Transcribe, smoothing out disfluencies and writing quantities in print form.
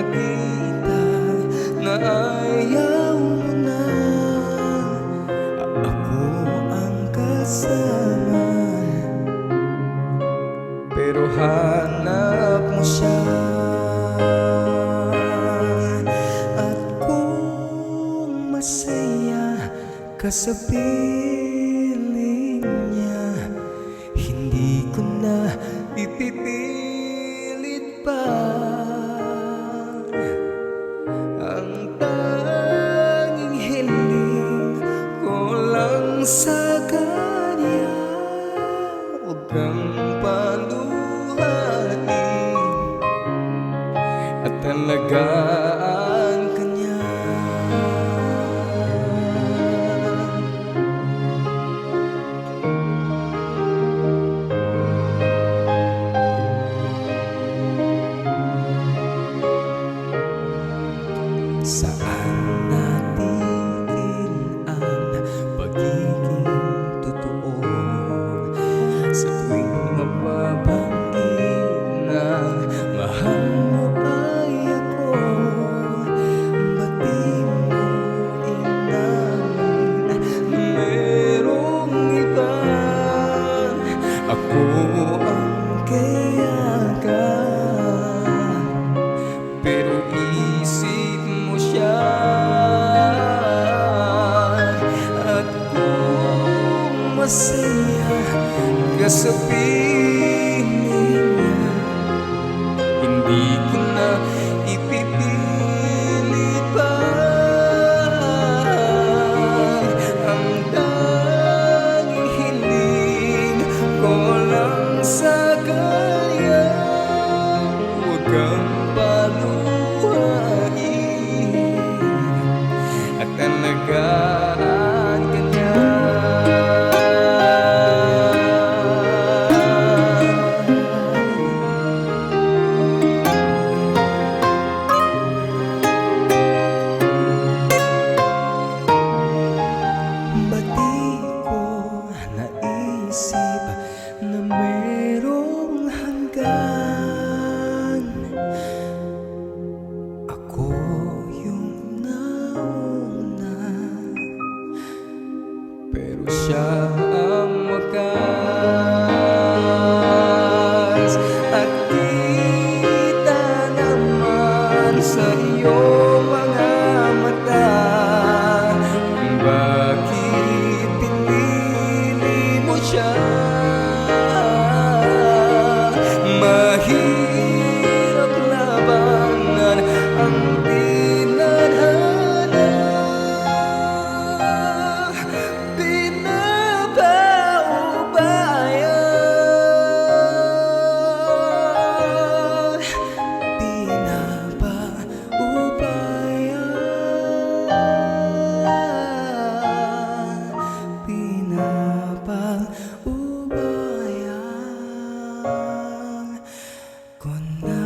nakita na ayaw mo na ako ang kasama, pero hanap mo siya. At kung masaya ka sa piling niya, hindi ko na ipipilit pa. Ang tanging hiling ko lang sa kanya, huwag kang paluhain at alagaan ka niya. Saan natigil ang pagiging totoo? Sa tuwing mapabanggit na mahal mo ay ako, ba't di mo inamin na merong iba? Ako ang kayagan, pero isip mo siya. At kung masaya ka sa piling niya, hindi ko na ipipilit pa. Ang tanging hiling ko lang sa kanya, huwag kang paluhain at alagaan ka niya. Ba't di ko naisip na merong hanggan? Ako yung nauna, pero siya ang wakas. At kita naman sa iyong mga mata kung bakit pinili mo siya. Mahirap labanan ang tinadhana, pinapaubayan, pinapaubayan ko na.